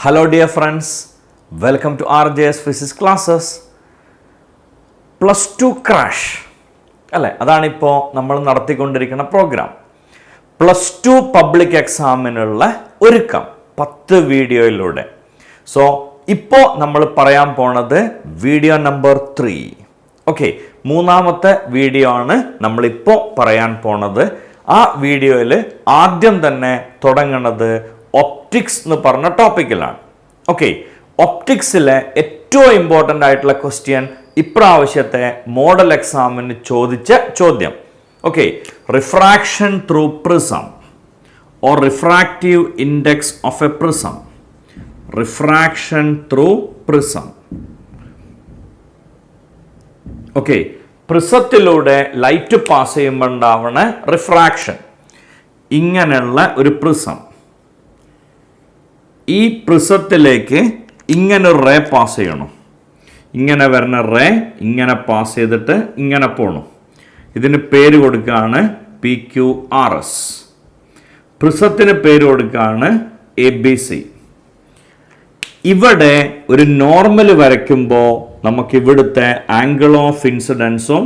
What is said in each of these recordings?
Hello dear friends, welcome to RJS Physics classes. +2 crash അല്ലേ, അതാണിപ്പോൾ നമ്മൾ നടത്തിക്കൊണ്ടിരിക്കുന്ന പ്രോഗ്രാം. +2 പബ്ലിക് എക്സാമിനുള്ള ഒരുക്കം 10 വീഡിയോയിലൂടെ. സോ ഇപ്പോൾ നമ്മൾ പറയാൻ പോണത് വീഡിയോ നമ്പർ 3. ഓക്കെ, മൂന്നാമത്തെ വീഡിയോ ആണ് നമ്മളിപ്പോൾ പറയാൻ പോണത്. ആ വീഡിയോയിൽ ആദ്യം തന്നെ തുടങ്ങുന്നത് ഒപ്റ്റിക്സ് എന്ന് പറഞ്ഞ ടോപ്പിക്കിലാണ്. ഓക്കെ, ഒപ്റ്റിക്സിലെ ഏറ്റവും ഇമ്പോർട്ടൻ്റ് ആയിട്ടുള്ള ക്വസ്റ്റ്യൻ ഇപ്രാവശ്യത്തെ മോഡൽ എക്സാമിന് ചോദിച്ച ചോദ്യം. Okay, refraction through prism or refractive index of a prism. Refraction through prism. Okay, പ്രിസത്തിലൂടെ ലൈറ്റ് പാസ് ചെയ്യുമ്പോൾ ഉണ്ടാവണ റിഫ്രാക്ഷൻ. ഇങ്ങനെയുള്ള ഒരു പ്രിസം, ഈ പ്രിസത്തിലേക്ക് ഇങ്ങനെ ഒരു റേ പാസ് ചെയ്യണം. ഇങ്ങനെ വരുന്ന റേ ഇങ്ങനെ പാസ് ചെയ്തിട്ട് ഇങ്ങനെ പോകണം. ഇതിന് പേര് കൊടുക്കുകയാണ് PQRS. പ്രിസത്തിന് പേര് കൊടുക്കുകയാണ് ABC. ഇവിടെ ഒരു നോർമൽ വരയ്ക്കുമ്പോൾ നമുക്ക് ഇവിടുത്തെ ആംഗിൾ ഓഫ് ഇൻസിഡൻസും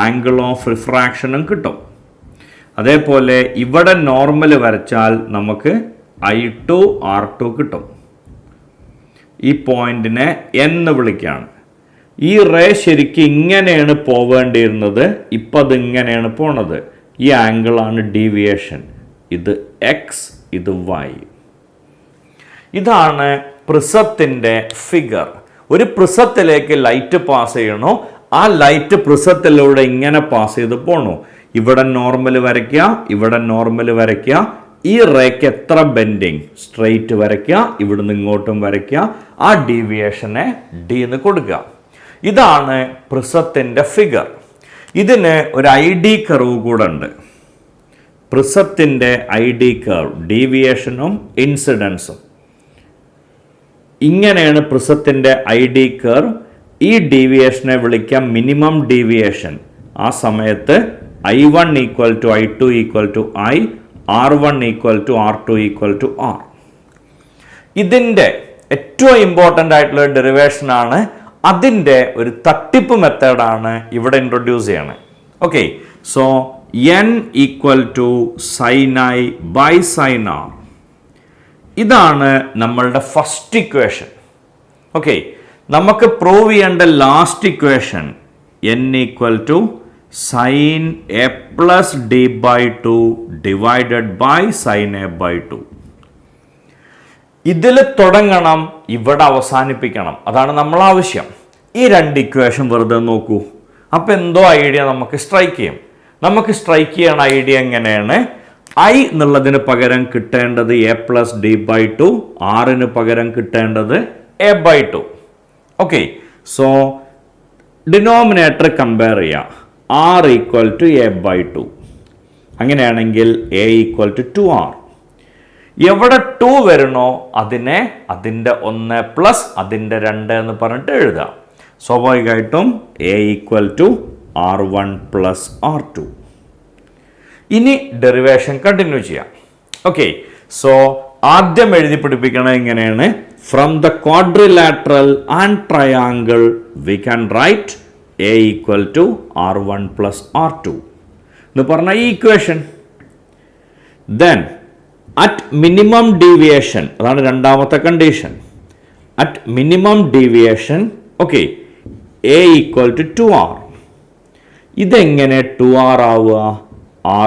ആംഗിൾ ഓഫ് റിഫ്രാക്ഷനും കിട്ടും. അതേപോലെ ഇവിടെ നോർമൽ വരച്ചാൽ നമുക്ക് I2 R2 കിട്ടും. ഈ പോയിന്റിനെ എന്ന് വിളിക്കുകയാണ്. ഈ റേ ശരിക്കും ഇങ്ങനെയാണ് പോവേണ്ടിയിരുന്നത്, ഇപ്പം അത് ഇങ്ങനെയാണ് പോണത്. ഈ ആംഗിളാണ് ഡീവിയേഷൻ. ഇത് X, ഇത് Y. ഇതാണ് പ്രിസത്തിൻ്റെ ഫിഗർ. ഒരു പ്രിസത്തിലേക്ക് ലൈറ്റ് പാസ് ചെയ്യണോ, ആ ലൈറ്റ് പ്രിസത്തിലൂടെ ഇങ്ങനെ പാസ് ചെയ്ത് പോകണു. ഇവിടെ നോർമൽ വരയ്ക്കുക, ഇവിടെ നോർമൽ വരയ്ക്കുക. ഈ റേക്ക് എത്ര ബെൻഡിങ്, സ്ട്രെയിറ്റ് വരയ്ക്കുക, ഇവിടുന്ന് ഇങ്ങോട്ടും വരയ്ക്കുക. ആ ഡീവിയേഷനെ D എന്ന് കൊടുക്കുക. ഇതാണ് പ്രിസത്തിൻ്റെ ഫിഗർ. ഇതിന് ഒരു ID കർവ് കൂടെ ഉണ്ട്. പ്രിസത്തിൻ്റെ ID കർവ്, ഡീവിയേഷനും ഇൻസിഡൻസും. ഇങ്ങനെയാണ് പ്രിസത്തിൻ്റെ ID കർവ്. ഈ ഡീവിയേഷനെ വിളിക്കാം മിനിമം ഡീവിയേഷൻ. ആ സമയത്ത് I1 = I2 = I, R1 = R2 = R. ഇതിൻ്റെ ഏറ്റവും ഇമ്പോർട്ടൻ്റ് ആയിട്ടുള്ള ഡെറിവേഷനാണ്. അതിൻ്റെ ഒരു തട്ടിപ്പ് മെത്തേഡാണ് ഇവിടെ ഇൻട്രൊഡ്യൂസ് ചെയ്യണത്. Okay, so N = sin I by sin R. ഇതാണ് നമ്മളുടെ ഫസ്റ്റ് ഇക്വേഷൻ. ഓക്കെ, നമുക്ക് പ്രൂവ് ചെയ്യേണ്ട last equation N = sin A plus D/2 divided by sin A/2. ഇതിൽ തുടങ്ങണം, ഇവിടെ അവസാനിപ്പിക്കണം. അതാണ് നമ്മൾ ആവശ്യം. ഈ രണ്ട് ഇക്വേഷൻ വെറുതെ നോക്കൂ. അപ്പം എന്തോ ഐഡിയ നമുക്ക് സ്ട്രൈക്ക് ചെയ്യും. നമുക്ക് സ്ട്രൈക്ക് ചെയ്യണ ഐഡിയ എങ്ങനെയാണ്? I എന്നുള്ളതിന് പകരം കിട്ടേണ്ടത് A plus D/2, R പകരം കിട്ടേണ്ടത് A/2. Okay, so denominator compare ചെയ്യാം. R = A/2. അങ്ങനെയാണെങ്കിൽ A = 2R. എവിടെ 2 വരണോ അതിനെ അതിൻ്റെ 1 പ്ലസ് അതിൻ്റെ 2 എന്ന് പറഞ്ഞിട്ട് എഴുതാം. സ്വാഭാവികമായിട്ടും A = R1 + R2. ഇനി ഡെറിവേഷൻ കണ്ടിന്യൂ ചെയ്യാം. ഓക്കെ, സോ ആദ്യം എഴുതി പിടിപ്പിക്കണത് എങ്ങനെയാണ്? From the quadrilateral and triangle V can right A = R1 + R2 എന്ന് പറഞ്ഞ ഈ equation. Then at minimum deviation, അതാണ് രണ്ടാമത്തെ condition. At minimum deviation okay, A = 2R. ഇതെങ്ങനെ 2R ആവുക?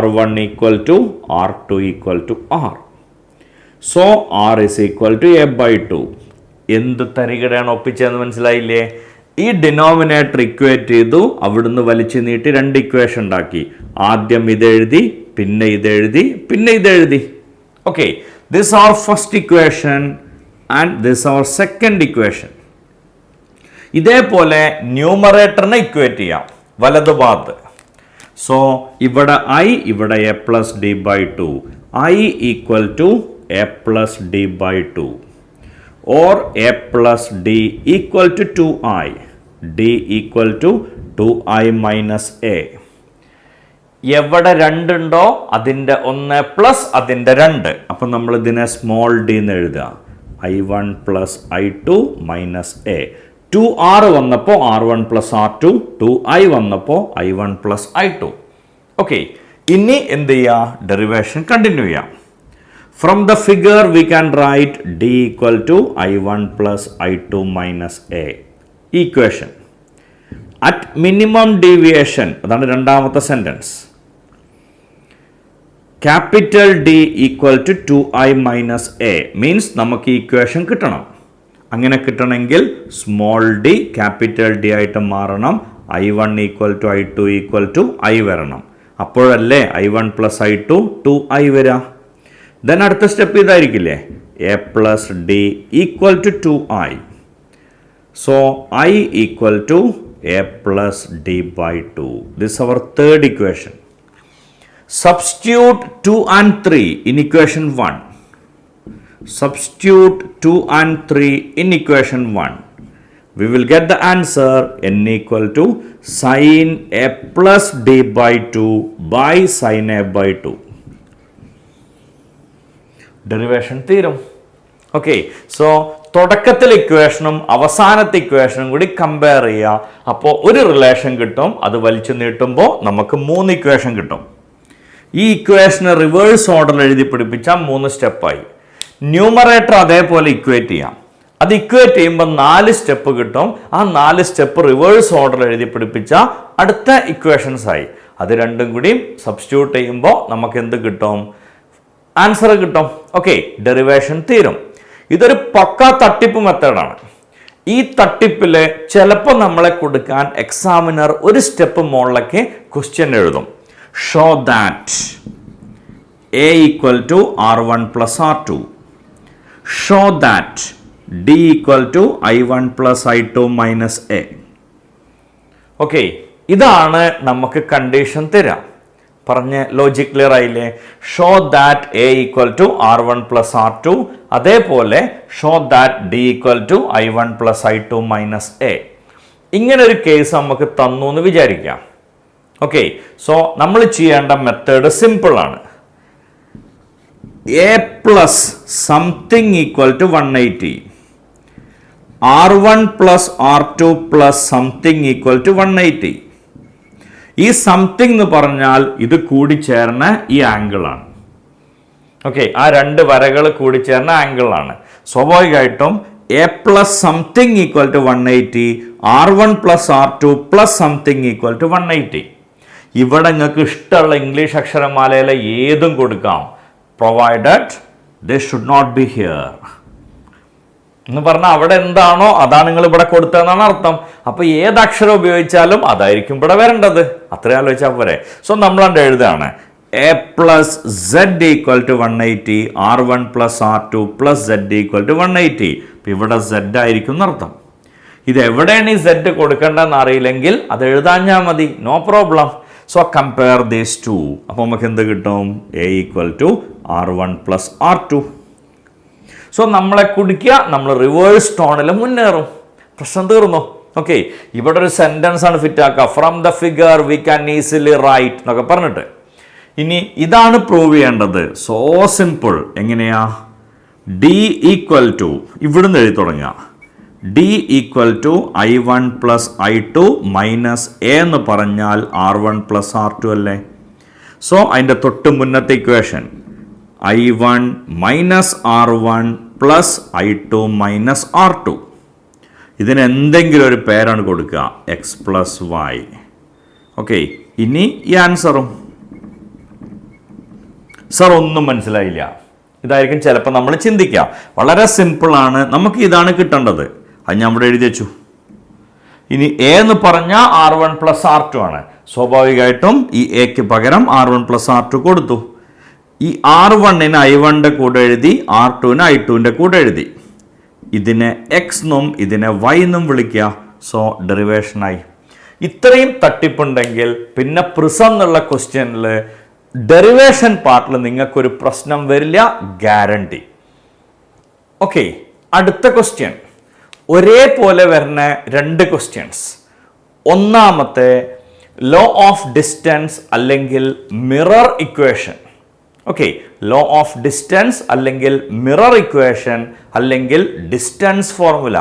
R1 = R2 = R. So R = A/2. എന്ത് തരികടയാണ് ഒപ്പിച്ചതെന്ന് മനസ്സിലായില്ലേ? ഈ ഡിനോമിനേറ്റർ ഇക്വേറ്റ് ചെയ്തു, അവിടുന്ന് വലിച്ചു നീട്ടി രണ്ട് ഇക്വേഷൻ ഉണ്ടാക്കി. ആദ്യം ഇതെഴുതി, പിന്നെ ഇതെഴുതി, പിന്നെ ഇതെഴുതി. Okay, this are first equation and this are second equation. ഇതേപോലെ ന്യൂമറേറ്ററിനെ ഇക്വേറ്റ് ചെയ്യാം, വലതുഭാഗത്ത്. സോ ഇവിടെ I, ഇവിടെ A plus D/2. I = A plus D/2 or A plus D = 2I. D = 2I minus A. എവിടെ 2 ഉണ്ടോ അതിൻ്റെ 1 പ്ലസ് അതിൻ്റെ 2. അപ്പം നമ്മൾ ഇതിനെ സ്മോൾ d എന്ന് എഴുതുക. I1 plus I2 minus A. 2R വന്നപ്പോൾ R1 പ്ലസ് R2, 2I വന്നപ്പോൾ I1 പ്ലസ് I2. ഓക്കെ, ഇനി എന്ത് ചെയ്യുക? ഡെറിവേഷൻ കണ്ടിന്യൂ ചെയ്യാം. From the figure we can write D equal to I1 plus I2 minus A. Equation at minimum deviation, അതാണ് രണ്ടാമത്തെ sentence. Capital D equal to 2I minus A means നമുക്ക് equation കിട്ടണം. അങ്ങനെ കിട്ടണമെങ്കിൽ സ്മോൾ ഡി ക്യാപിറ്റൽ ഡി ആയിട്ട് മാറണം. I1 equal to I2 equal to I വരണം. അപ്പോഴല്ലേ I1 പ്ലസ് I2 2I വരാം. ദെൻ അടുത്ത സ്റ്റെപ്പ് ഇതായിരിക്കില്ലേ, A plus D equal to 2I. So I equal to A plus D by 2. This our third equation. Substitute 2 and 3 in equation 1. Substitute 2 and 3 in equation 1. We will get the answer n equal to sin a plus d by 2 by sin a by 2. Derivation തീരും. Okay, so തുടക്കത്തിൽ ഇക്വേഷനും അവസാനത്തെ ഇക്വേഷനും കൂടി compare ചെയ്യുക. അപ്പോൾ ഒരു relation കിട്ടും. അത് വലിച്ചു നീട്ടുമ്പോൾ നമുക്ക് 3 ഇക്വേഷൻ കിട്ടും. ഈ ഇക്വേഷന് റിവേഴ്സ് ഓർഡറിൽ എഴുതി പിടിപ്പിച്ചാൽ 3 സ്റ്റെപ്പായി. ന്യൂമറേറ്റർ അതേപോലെ ഇക്വേറ്റ് ചെയ്യാം. അത് ഇക്വേറ്റ് ചെയ്യുമ്പോൾ 4 സ്റ്റെപ്പ് കിട്ടും. ആ 4 സ്റ്റെപ്പ് റിവേഴ്സ് ഓർഡറിൽ എഴുതി പിടിപ്പിച്ചാൽ അടുത്ത ഇക്വേഷൻസ് ആയി. അത് രണ്ടും കൂടി സബ്സ്റ്റിറ്റ്യൂട്ട് ചെയ്യുമ്പോൾ നമുക്ക് എന്ത് കിട്ടും? ആൻസർ കിട്ടും. ഓക്കെ, ഡെറിവേഷൻ തീരും. ഇതൊരു പക്ക തട്ടിപ്പ് മെത്തേഡാണ്. ഈ തട്ടിപ്പിൽ ചിലപ്പോൾ നമ്മളെ കൊടുക്കാൻ എക്സാമിനർ ഒരു സ്റ്റെപ്പ് മുകളിലേക്ക് ക്വസ്റ്റ്യൻ എഴുതും. Show that A equal to R1 plus R2. Show that D equal to I1 plus I2 minus A. Okay, ഇതാണ് നമുക്ക് കണ്ടീഷൻ തരാം. പറഞ്ഞ ലോജിക് ക്ലിയർ ആയില്ലേ? Show that A equal to R1 plus R2, അതേപോലെ show that D equal to I1 plus I2 minus A. ഇങ്ങനെ ഒരു case നമുക്ക് തന്നു എന്ന് വിചാരിക്കാം. ഓക്കെ, സോ നമ്മൾ ചെയ്യേണ്ട മെത്തേഡ് സിമ്പിൾ ആണ്. A plus something equal to 180, R1 plus R2 plus something equal to 180. ഈ സംതിങ് എന്ന് പറഞ്ഞാൽ ഇത് കൂടിച്ചേർന്ന ഈ ആംഗിൾ ആണ്. ഓക്കെ, ആ 2 വരകൾ കൂടിച്ചേർന്ന ആംഗിൾ ആണ്. സ്വാഭാവികമായിട്ടും A plus something equal to 180, R1 plus R2 plus something equal to 180. ഇവിടെ നിങ്ങൾക്ക് ഇഷ്ടമുള്ള ഇംഗ്ലീഷ് അക്ഷരമാലയിലെ ഏതും കൊടുക്കാം, provided this should not be here എന്ന് പറഞ്ഞാൽ അവിടെ എന്താണോ അതാണ് നിങ്ങൾ ഇവിടെ കൊടുത്തതെന്നാണ് അർത്ഥം. അപ്പോൾ ഏത് അക്ഷരം ഉപയോഗിച്ചാലും അതായിരിക്കും ഇവിടെ വരേണ്ടത്. അത്രയും ആലോചിച്ചാൽ പോരെ. സോ നമ്മളാണ്ട് എഴുതുകയാണ് A plus Z equal to 180, R1 plus R2 plus Z equal to 180. ഇപ്പം ഇവിടെ സെഡ് ആയിരിക്കും എന്നർത്ഥം. ഇത് എവിടെയാണ് ഈ സെഡ് കൊടുക്കേണ്ടതെന്ന് അറിയില്ലെങ്കിൽ അത് എഴുതാഞ്ഞാൽ മതി, no problem. So compare these two. അപ്പോൾ നമുക്ക് എന്ത് കിട്ടും? A equal to R1 plus R2. So നമ്മളെ കുടിക്കുക, നമ്മൾ റിവേഴ്സ് ടോണിൽ മുന്നേറും. പ്രശ്നം തീർന്നു. ഓക്കെ, ഇവിടെ ഒരു സെൻറ്റൻസ് ആണ് ഫിറ്റ് ആക്കുക. From the figure we can easily write എന്നൊക്കെ പറഞ്ഞിട്ട്. ഇനി ഇതാണ് പ്രൂവ് ചെയ്യേണ്ടത്. So simple. എങ്ങനെയാ? ഡി ഈക്വൽ ടു, ഇവിടുന്ന് എഴുതി തുടങ്ങുക. D equal to I1 plus I2 minus A എന്ന് പറഞ്ഞാൽ R1 പ്ലസ് R2 അല്ലേ? സോ അതിൻ്റെ തൊട്ട് മുന്നത്തെ equation I1 minus R1 plus I2 minus R2. ഇതിന് എന്തെങ്കിലും ഒരു പേരാണ് കൊടുക്കുക, എക്സ് പ്ലസ് വൈ. ഓക്കെ, ഇനി ഈ ആൻസറും. സർ ഒന്നും മനസ്സിലായില്ല. ഇതായിരിക്കും ചിലപ്പോൾ നമ്മൾ ചിന്തിക്കുക. വളരെ സിമ്പിളാണ്, നമുക്ക് ഇതാണ് കിട്ടേണ്ടത്. അത് ഞാൻ ഇവിടെ എഴുതി വെച്ചു. ഇനി എ എന്ന് പറഞ്ഞാൽ R1 പ്ലസ് R2 ആണ്. സ്വാഭാവികമായിട്ടും ഈ എക്ക് പകരം R1 പ്ലസ് R2 കൊടുത്തു. ഈ R1ന് I1ൻ്റെ കൂടെ എഴുതി, R2ന് I2ൻ്റെ കൂടെ എഴുതി. ഇതിനെ എക്സ് എന്നും ഇതിനെ വൈ എന്നും വിളിക്കുക. സോ ഡെറിവേഷനായി. ഇത്രയും തട്ടിപ്പുണ്ടെങ്കിൽ പിന്നെ പ്രിസം എന്നുള്ള ക്വസ്റ്റ്യനിൽ ഡെറിവേഷൻ പാർട്ടിൽ നിങ്ങൾക്കൊരു പ്രശ്നം വരില്ല, ഗ്യാരണ്ടി. ഓക്കെ, അടുത്ത ക്വസ്റ്റ്യൻ ഒരേപോലെ വരുന്ന 2 ക്വസ്റ്റ്യൻസ്. ഒന്നാമത്തെ ലോ ഓഫ് ഡിസ്റ്റൻസ് അല്ലെങ്കിൽ mirror equation. Okay, law of distance അല്ലെങ്കിൽ മിറർ ഇക്വേഷൻ അല്ലെങ്കിൽ ഡിസ്റ്റൻസ് ഫോർമുല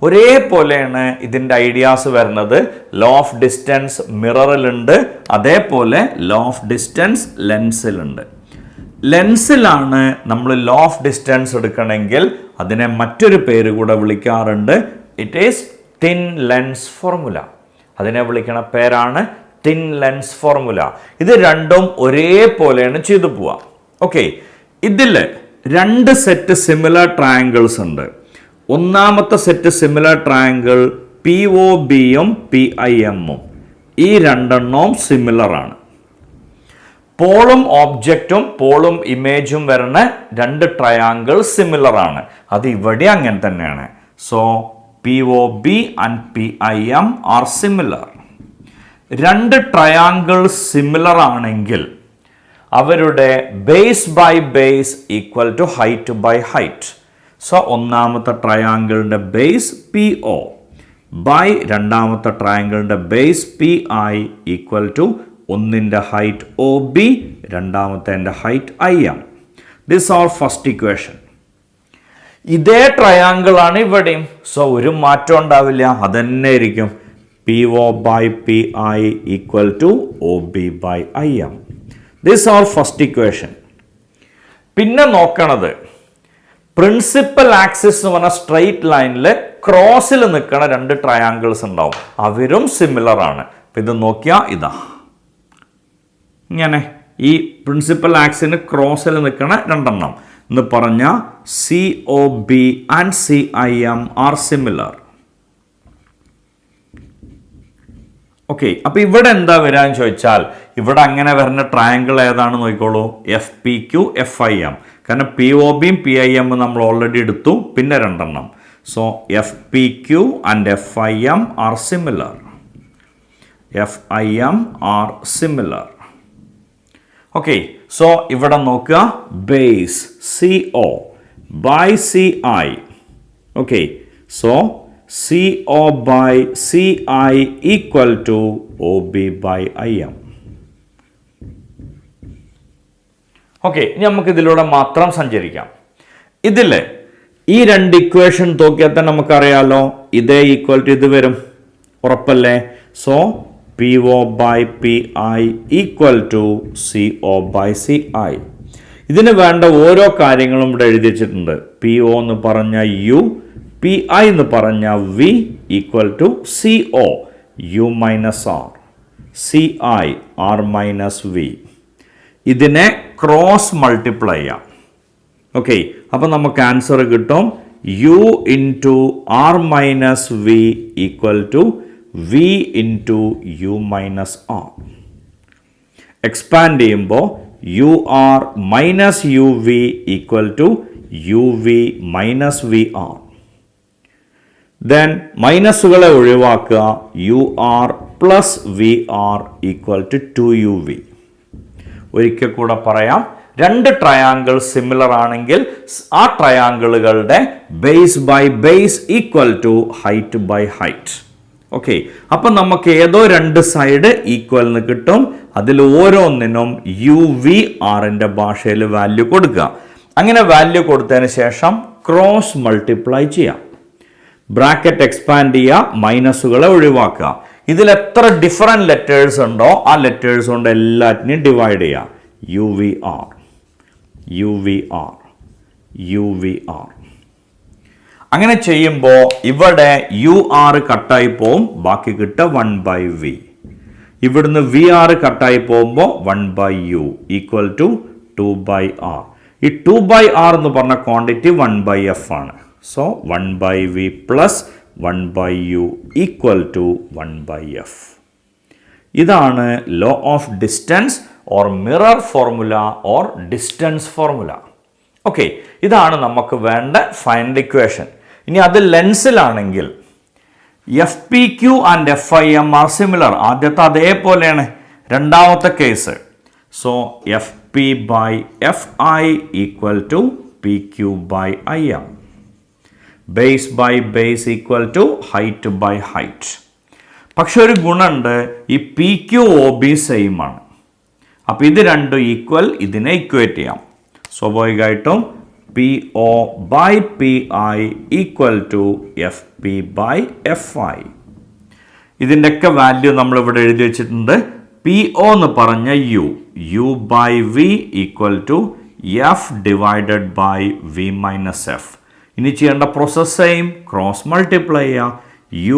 ഒരേപോലെയാണ് ഇതിൻ്റെ ഐഡിയാസ് വരുന്നത്. ലോ ഓഫ് ഡിസ്റ്റൻസ് മിററിലുണ്ട്, അതേപോലെ ലോ ഓഫ് ഡിസ്റ്റൻസ് ലെൻസിലുണ്ട്. ലെൻസിലാണ് നമ്മൾ ലോ ഓഫ് ഡിസ്റ്റൻസ് എടുക്കണമെങ്കിൽ അതിനെ മറ്റൊരു പേര് കൂടെ വിളിക്കാറുണ്ട്. It is thin lens formula. അതിനെ വിളിക്കണ പേരാണ് തിൻ ലെൻസ് ഫോർമുല. ഇത് രണ്ടും ഒരേപോലെയാണ് ചെയ്തു പോവുക. ഓക്കെ, ഇതിൽ രണ്ട് സെറ്റ് സിമിലർ ട്രയാങ്കിൾസ് ഉണ്ട്. ഒന്നാമത്തെ സെറ്റ് സിമിലർ ട്രയാങ്കിൾ POBയും PIMഉം. ഈ രണ്ടെണ്ണവും സിമിലർ ആണ്. പോളും ഓബ്ജക്റ്റും പോളും ഇമേജും വരുന്ന രണ്ട് ട്രയാങ്കിൾ സിമിലർ ആണ്. അത് ഇവിടെ അങ്ങനെ തന്നെയാണ്. So POB and PIM are similar. രണ്ട് ട്രയാങ്കിൾ സിമിലർ ആണെങ്കിൽ അവരുടെ base by base equal to height by height. So ഒന്നാമത്തെ ട്രയാങ്കിളിൻ്റെ ബേസ് PO ബൈ രണ്ടാമത്തെ ട്രയാങ്കിളിൻ്റെ ബേസ് PI ഈക്വൽ ടു ഒന്നിൻ്റെ ഹൈറ്റ് OB, രണ്ടാമത്തെ height IM. This are first equation. ഇതേ ട്രയാങ്കിൾ ആണ് ഇവിടെയും. സോ ഒരു മാറ്റം ഉണ്ടാവില്ല, അതന്നെ ആയിരിക്കും. PO by PI equal to OB by IM. This are first equation. പിന്നെ നോക്കണത് പ്രിൻസിപ്പൽ ആക്സിസ് എന്ന് പറഞ്ഞ സ്ട്രെയിറ്റ് ലൈനിൽ ക്രോസിൽ നിൽക്കുന്ന രണ്ട് ട്രയാങ്കിൾസ് ഉണ്ടാവും. അവരും സിമിലർ ആണ്. അപ്പം ഇത് നോക്കിയാൽ ഇതാ ഇങ്ങനെ ഈ പ്രിൻസിപ്പൽ ആക്സിന് ക്രോസിൽ നിൽക്കുന്ന രണ്ടെണ്ണം എന്ന് പറഞ്ഞാൽ COB and CIM R similar. Okay, അപ്പൊ ഇവിടെ എന്താ വരാന്ന് ചോദിച്ചാൽ ഇവിടെ അങ്ങനെ വരുന്ന ട്രയാങ്കിൾ ഏതാണ് നോക്കിക്കോളൂ. FPQ FIM. കാരണം POBയും PIM നമ്മൾ ഓൾറെഡി എടുത്തു, പിന്നെ രണ്ടെണ്ണം. So FPQ and FIM are similar. FIM are similar. Okay, so ഇവിടെ നോക്കുക, base CO by CI. Okay, so CO by CI equal to OB by IM. Okay, ഇനി നമുക്ക് ഇതിലൂടെ മാത്രം സഞ്ചരിക്കാം. ഇതിൽ ഈ രണ്ട് ഇക്വേഷൻ നോക്കിയാൽ തന്നെ നമുക്കറിയാലോ, ഇതേ ഈക്വൽ ടു ഇത് വരും, ഉറപ്പല്ലേ? So PO by PI equal to CO by CI. ഇതിന് വേണ്ട ഓരോ കാര്യങ്ങളും ഇവിടെ എഴുതി വെച്ചിട്ടുണ്ട്. PO എന്ന് പറഞ്ഞ U, PI എന്ന് പറഞ്ഞ V equal to CO U minus R, CI R minus V. ഇതിനെ ക്രോസ് മൾട്ടിപ്ലൈ ചെയ്യാം. ഓക്കെ, അപ്പം നമുക്ക് ആൻസർ കിട്ടും U into R minus V equal to V into U minus R. Expand ചെയ്യുമ്പോൾ UR minus UV equal to UV minus VR. Then മൈനസുകളെ ഒഴിവാക്കുക, UR plus VR equal to 2UV. ഒരിക്കൽ കൂടെ പറയാം, രണ്ട് ട്രയാങ്കിൾ സിമിലർ ആണെങ്കിൽ ആ ട്രയാങ്കിളുകളുടെ base by base equal to height by height. Okay, അപ്പം നമുക്ക് ഏതോ രണ്ട് സൈഡ് ഈക്വൽ എന്ന് കിട്ടും. അതിൽ ഓരോന്നിനും UVRൻ്റെ ഭാഷയിൽ വാല്യൂ കൊടുക്കുക. അങ്ങനെ വാല്യൂ കൊടുത്തതിന് ശേഷം ക്രോസ് മൾട്ടിപ്ലൈ ചെയ്യാം. ബ്രാക്കറ്റ് എക്സ്പാൻഡ് ചെയ്യുക, മൈനസുകളെ ഒഴിവാക്കുക. ഇതിൽ എത്ര ഡിഫറെൻറ്റ് ലെറ്റേഴ്സ് ഉണ്ടോ ആ ലെറ്റേഴ്സ് കൊണ്ട് എല്ലാറ്റിനെയും ഡിവൈഡ് ചെയ്യുക. UVR, UVR, UVR. അങ്ങനെ ചെയ്യുമ്പോൾ ഇവിടെ UR കട്ടായി പോവും, ബാക്കി കിട്ടുക 1/V. ഇവിടുന്ന് VR കട്ടായി പോകുമ്പോൾ 1/U ഈക്വൽ ടു 2/R. ഈ 2/R എന്ന് പറഞ്ഞ ക്വാണ്ടിറ്റി 1/F ആണ്. So 1/V plus 1/U equal to 1/F. ഇതാണ് law of distance or mirror formula or distance formula. Okay, ഇതാണ് നമുക്ക് വേണ്ട ഫൈനൽ ഇക്വേഷൻ. ഇനി അത് ലെൻസിലാണെങ്കിൽ FPQ and FIM are similar. ആദ്യത്തെ അതേപോലെയാണ്. രണ്ടാമത്തെ case, so FP by FI equal to PQ by IM. Base by base equal to height by height. പക്ഷെ ഒരു ഗുണമുണ്ട്, ഈ PQ OB സെയിം ആണ്. അപ്പോൾ ഇത് രണ്ടും ഈക്വൽ, ഇതിനെ ഇക്വേറ്റ് ചെയ്യാം. സ്വാഭാവികമായിട്ടും PO by PI equal to FP by FI. ഇതിൻ്റെയൊക്കെ വാല്യൂ നമ്മളിവിടെ എഴുതി വെച്ചിട്ടുണ്ട്. PO എന്ന് പറഞ്ഞ U by V equal to F divided by V minus F. ഇനി ചെയ്യേണ്ട പ്രോസസ് സെയിം, ക്രോസ് മൾട്ടിപ്ലൈ ചെയ്യുക.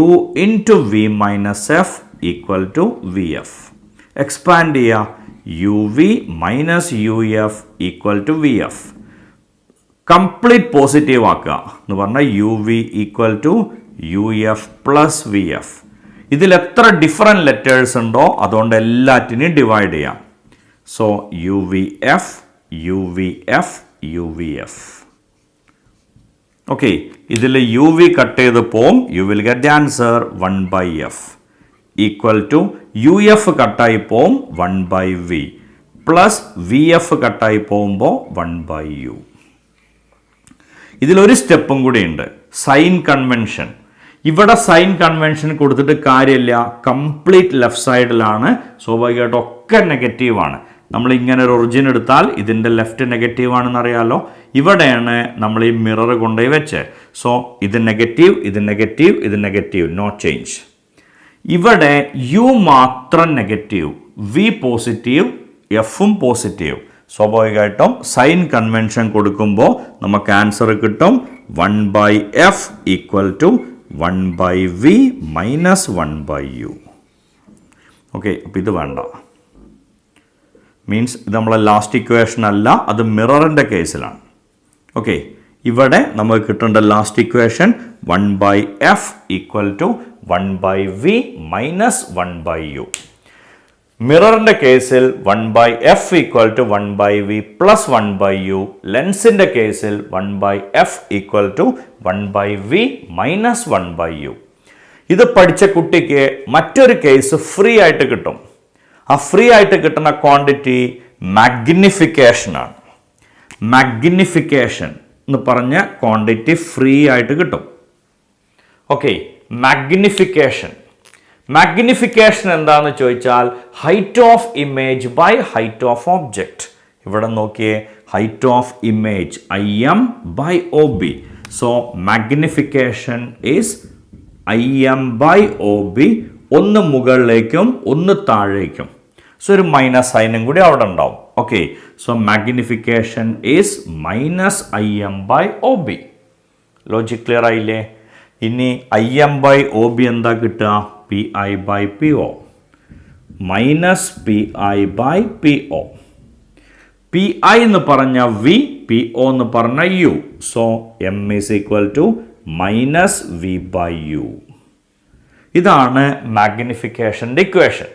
U into V minus F equal to VF. Expand ചെയ്യുക. UV minus UF equal to VF. Complete positive ആക്കുക എന്ന് പറഞ്ഞാൽ UV equal to UF plus VF. ഇതിൽ എത്ര different letters ഉണ്ടോ അതുകൊണ്ട് എല്ലാറ്റിനെയും ഡിവൈഡ് ചെയ്യാം. So UVF, UVF, UVF. Okay, ഇതിൽ UV കട്ട് ചെയ്ത് പോവും. You will get the answer 1/F equal to UF കട്ടായി പോവും 1/V പ്ലസ് VF കട്ടായി പോകുമ്പോൾ 1/U. ഇതിലൊരു സ്റ്റെപ്പും കൂടി ഉണ്ട്, സൈൻ കൺവെൻഷൻ. ഇവിടെ സൈൻ കൺവെൻഷൻ കൊടുത്തിട്ട് കാര്യമില്ല, കംപ്ലീറ്റ് ലെഫ്റ്റ് സൈഡിലാണ്. സ്വാഭാവികമായിട്ടും ഒക്കെ നെഗറ്റീവാണ്. നമ്മൾ ഇങ്ങനെ ഒരു ഒറിജിൻ എടുത്താൽ ഇതിൻ്റെ ലെഫ്റ്റ് നെഗറ്റീവ് ആണെന്ന് അറിയാലോ. ഇവിടെയാണ് നമ്മൾ ഈ മിറർ കൊണ്ടുപോയി വെച്ചത്. സോ ഇത് നെഗറ്റീവ്, ഇത് നെഗറ്റീവ്, ഇത് നെഗറ്റീവ്, നോ ചേഞ്ച്. ഇവിടെ U മാത്രം നെഗറ്റീവ്, V പോസിറ്റീവ്, Fഉം പോസിറ്റീവ്. സ്വാഭാവികമായിട്ടും സൈൻ കൺവെൻഷൻ കൊടുക്കുമ്പോൾ നമുക്ക് ആൻസർ കിട്ടും 1/F equal to 1/V minus 1/U. Okay, അപ്പോൾ ഇത് വേണ്ട. മീൻസ് ഇത് നമ്മളെ ലാസ്റ്റ് ഇക്വേഷൻ അല്ല, അത് മിററിൻ്റെ കേസിലാണ്. ഓക്കെ, ഇവിടെ നമുക്ക് കിട്ടേണ്ട last equation 1/F equal to 1/V minus 1/U. മിററിൻ്റെ കേസിൽ 1/F equal to 1/V plus 1/U. ലെൻസിൻ്റെ കേസിൽ 1/F equal to 1/V minus 1/U. ഇത് പഠിച്ച കുട്ടിക്ക് മറ്റൊരു കേസ് ഫ്രീ ആയിട്ട് കിട്ടും. ആ ഫ്രീ ആയിട്ട് കിട്ടുന്ന ക്വാണ്ടിറ്റി മാഗ്നിഫിക്കേഷനാണ്. മാഗ്നിഫിക്കേഷൻ എന്ന് പറഞ്ഞ ക്വാണ്ടിറ്റി ഫ്രീ ആയിട്ട് കിട്ടും. ഓക്കെ, മാഗ്നിഫിക്കേഷൻ എന്താണെന്ന് ചോദിച്ചാൽ height of image by height of object. ഇവിടെ നോക്കിയേ, height of image IM by OB. So magnification is IM by OB. ഒന്ന് മുകളിലേക്കും ഒന്ന് താഴേക്കും. സോ ഒരു മൈനസ് സൈനും കൂടി അവിടെ ഉണ്ടാവും. Okay, so magnification is minus IM by OB. Logic clear ആയില്ലേ? ഇനി IM by OB എന്താ കിട്ടുക? PI by PO minus PI by PO. PI എന്ന് പറഞ്ഞ V, PO എന്ന് പറഞ്ഞ U. So M is equal to minus V by U. ഇതാണ് മാഗ്നിഫിക്കേഷൻ്റെ equation.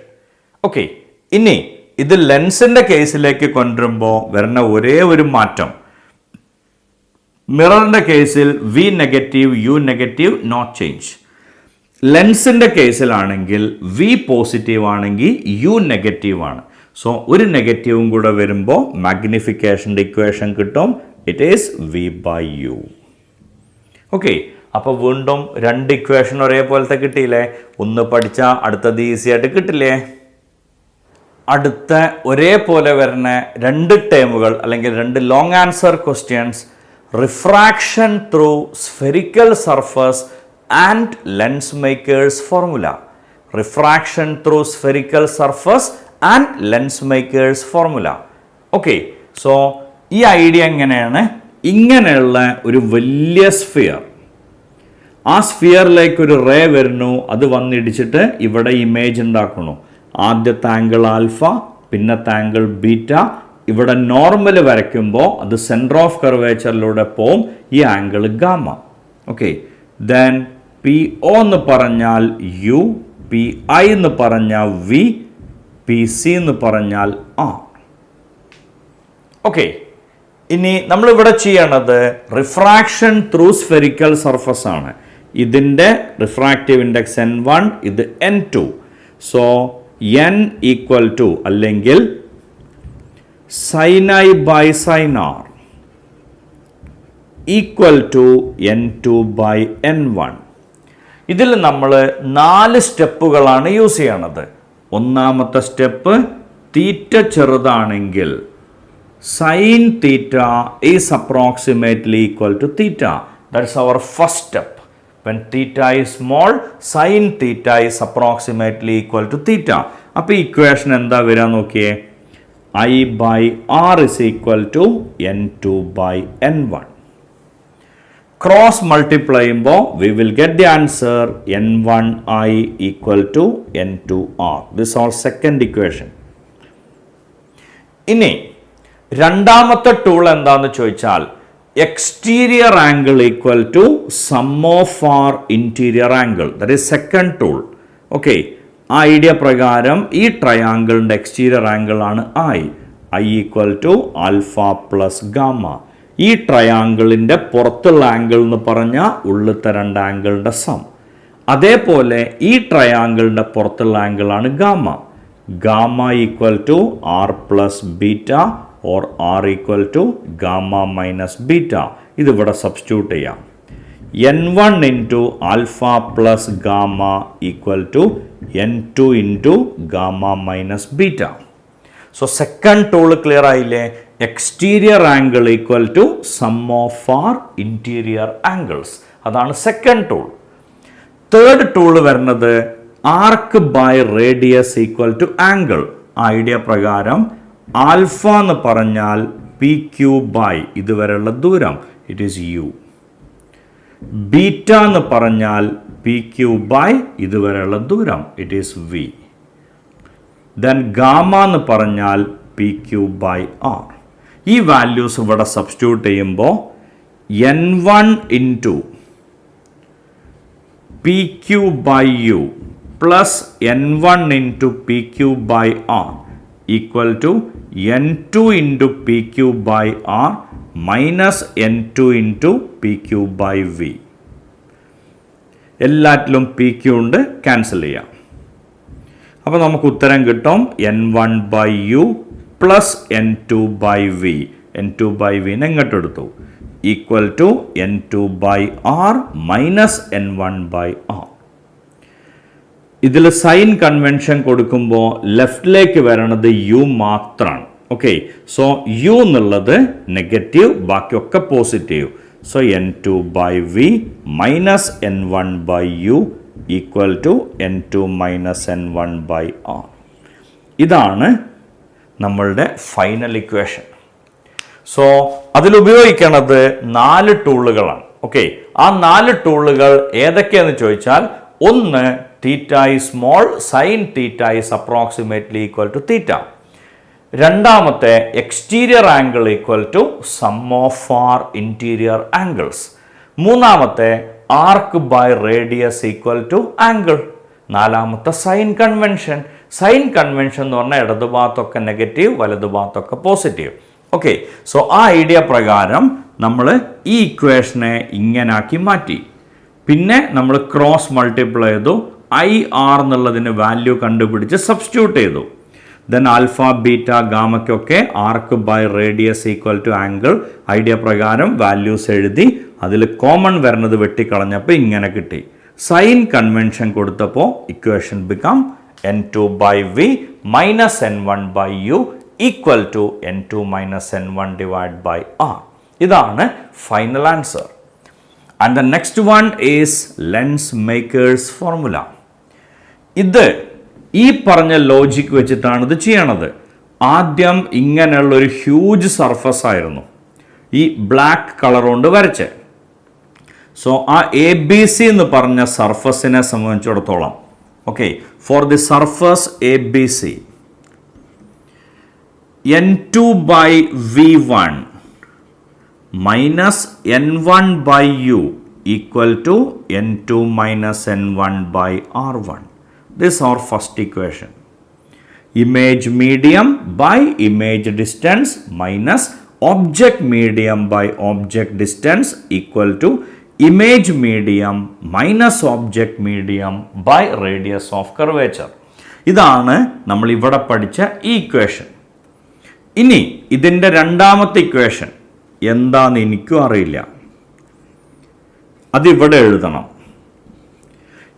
Okay, ഇനി ഇത് ലെൻസിൻ്റെ കേസിലേക്ക് കൊണ്ടുവരുമ്പോൾ വരുന്ന ഒരേ ഒരു മാറ്റം, മിററിൻ്റെ കേസിൽ V negative, U negative, no change. ലെൻസിൻ്റെ കേസിലാണെങ്കിൽ V പോസിറ്റീവ് ആണെങ്കിൽ U നെഗറ്റീവ് ആണ്. സോ ഒരു നെഗറ്റീവും കൂടെ വരുമ്പോൾ മാഗ്നിഫിക്കേഷൻ്റെ ഇക്വേഷൻ കിട്ടും. It is V by U. Okay, അപ്പോൾ വീണ്ടും രണ്ട് ഇക്വേഷൻ ഒരേപോലത്തെ കിട്ടിയില്ലേ? ഒന്ന് പഠിച്ചാൽ അടുത്തത് ഈസി ആയിട്ട് കിട്ടില്ലേ? അടുത്ത ഒരേപോലെ വരുന്ന രണ്ട് ടേമുകൾ അല്ലെങ്കിൽ രണ്ട് long answer questions, refraction through spherical surface and lens makers formula. Refraction through spherical surface and lens makers formula. Okay, so ഈ ഐഡിയ എങ്ങനെയാണ്? ഇങ്ങനെയുള്ള ഒരു വലിയ സ്ഫിയർ, ആ സ്ഫിയറിലേക്ക് ഒരു റേ വരുന്നു, അത് വന്നിടിച്ചിട്ട് ഇവിടെ ഇമേജ് ഉണ്ടാക്കുന്നു. ആദ്യത്തെ ആംഗിൾ ആൽഫ, പിന്നത്തെ ആംഗിൾ ബീറ്റ. ഇവിടെ നോർമൽ വരയ്ക്കുമ്പോൾ അത് സെൻറ്റർ ഓഫ് കർവേച്ചറിലൂടെ പോവും, ഈ angle gamma. Okay, then PO എന്ന് പറഞ്ഞാൽ U, PI എന്ന് പറഞ്ഞാൽ V, PC എന്ന് പറഞ്ഞാൽ R. ഓക്കെ, ഇനി നമ്മളിവിടെ ചെയ്യണത് റിഫ്രാക്ഷൻ ത്രൂ സ്ഫെറിക്കൽ സർഫസ് ആണ്. ഇതിൻ്റെ റിഫ്രാക്റ്റീവ് ഇൻഡെക്സ് N1, ഇത് N2. So N equal to അല്ലെങ്കിൽ sin I by sin R equal to N2 by N1. ഇതിൽ നമ്മൾ 4 സ്റ്റെപ്പുകളാണ് യൂസ് ചെയ്യണത്. ഒന്നാമത്തെ സ്റ്റെപ്പ് തീറ്റ ചെറുതാണെങ്കിൽ sin theta is approximately equal to theta. That's our first step. When theta is small, sin theta is approximately equal to theta. അപ്പോൾ ഈ equation എന്താ വരാൻ നോക്കിയേ, I by R is equal to N2 by N1. Cross multiply ചെയ്യുമ്പോൾ we will get the answer N1I equal to N2R. This is our second equation. ഇനി രണ്ടാമത്തെ tool എന്താണെന്ന് ചോദിച്ചാൽ exterior angle equal to sum of our interior angle. That is second tool. Okay. ആ idea പ്രകാരം ഈ ട്രയാങ്കിളിൻ്റെ exterior angle ആണ് I equal to alpha plus gamma. ഈ ട്രയാങ്കിളിൻ്റെ പുറത്തുള്ള ആംഗിൾ എന്ന് പറഞ്ഞാൽ ഉള്ളിലത്തെ രണ്ട് ആംഗിളിൻ്റെ സം. അതേപോലെ ഈ ട്രയാങ്കിളിൻ്റെ പുറത്തുള്ള ആംഗിൾ ആണ് gamma equal to R plus beta or R equal to gamma minus beta. ഇതിവിടെ സബ്സ്റ്റിറ്റ്യൂട്ട് ചെയ്യാം. N1 into alpha plus gamma equal to N2 into gamma minus beta. So second tool clear ആയില്ലേ, exterior angle equal to sum of our interior angles. അതാണ് second tool. Third tool വരുന്നത് arc by radius equal to angle. Idea പ്രകാരം alpha എന്ന് പറഞ്ഞാൽ PQ by ഇതുവരെയുള്ള ദൂരം, it is U. Beta എന്ന് പറഞ്ഞാൽ പി ക്യൂ ബൈ ഇതുവരെയുള്ള ദൂരം, it is V. Then gamma എന്ന് പറഞ്ഞാൽ പി ക്യൂ ബൈ ആർ. ഈ വാല്യൂസ് ഇവിടെ സബ്സ്റ്റിറ്റ്യൂട്ട് ചെയ്യുമ്പോൾ N1 into P Q by U plus N1 into P Q by R equal to N2 into P Q by R minus N2 into P Q by V. എല്ലാറ്റിലും P Q ഉണ്ട്, cancel ചെയ്യാം. അപ്പോൾ നമുക്ക് ഉത്തരം കിട്ടും N1 by U plus N2 by വി. N2 by വിനെ എങ്ങോട്ട് എടുത്തു, equal to N2 by R minus N1 by R. ഇതിൽ സൈൻ കൺവെൻഷൻ കൊടുക്കുമ്പോൾ ലെഫ്റ്റിലേക്ക് വരണത് യു മാത്രമാണ്. ഓക്കെ, സോ യു എന്നുള്ളത് നെഗറ്റീവ്, ബാക്കിയൊക്കെ positive. So N2 by V minus N1 by U equal to N2 minus N1 by R. ഇതാണ് നമ്മളുടെ final equation. So അതിലുപയോഗിക്കണത് 4 ടൂളുകളാണ്. ഓക്കെ, ആ 4 ടൂളുകൾ ഏതൊക്കെയാണെന്ന് ചോദിച്ചാൽ, ഒന്ന് theta is small, sine theta is approximately equal to theta. രണ്ടാമത്തെ exterior angle equal to some of our interior angles. മൂന്നാമത്തെ arc by radius equal to angle. നാലാമത്തെ സൈൻ കൺവെൻഷൻ. സൈൻ കൺവെൻഷൻ എന്ന് പറഞ്ഞാൽ ഇടതുഭാഗത്തൊക്കെ നെഗറ്റീവ്, വലതുഭാഗത്തൊക്കെ പോസിറ്റീവ്. ഓക്കെ, സോ ആ ഐഡിയ പ്രകാരം നമ്മൾ ഈ ഇക്വേഷനെ ഇങ്ങനാക്കി മാറ്റി. പിന്നെ നമ്മൾ ക്രോസ് മൾട്ടിപ്ലൈ ചെയ്തു, IR എന്നുള്ളതിന് വാല്യൂ കണ്ടുപിടിച്ച് സബ്സ്റ്റിറ്റ്യൂട്ട് ചെയ്തു. ദെൻ ആൽഫ ബീറ്റ ഗാമയ്ക്കൊക്കെ arc by radius equal to angle idea പ്രകാരം വാല്യൂസ് എഴുതി, അതിൽ കോമൺ വരുന്നത് വെട്ടിക്കളഞ്ഞപ്പോൾ ഇങ്ങനെ കിട്ടി. സൈൻ കൺവെൻഷൻ കൊടുത്തപ്പോൾ equation become N2 by V minus N1 by U equal to N2 minus N1 divide by R. ഇതാണ് final answer. And the next one is lens makers formula. ഇത് ഈ പറഞ്ഞ ലോജിക് വെച്ചിട്ടാണ് ഇത് ചെയ്യണത്. ആദ്യം ഇങ്ങനെയുള്ളൊരു ഹ്യൂജ് സർഫസ് ആയിരുന്നു ഈ ബ്ലാക്ക് കളർ കൊണ്ട് വരച്ച്. സോ ആ ABC എന്ന് പറഞ്ഞ സർഫസിനെ സംബന്ധിച്ചിടത്തോളം, okay, for the surface ABC N2 by V1 minus N1 by U equal to N2 minus N1 by R1. This is our first equation. Image medium by image distance minus object medium by object distance equal to image medium minus object medium by radius of curvature. ഇതാണ് നമ്മൾ ഇവിടെ പഠിച്ച ഈ equation. ഇനി ഇതിൻ്റെ രണ്ടാമത്തെ equation എന്താണെന്ന് എനിക്കും അറിയില്ല, അതിവിടെ എഴുതണം.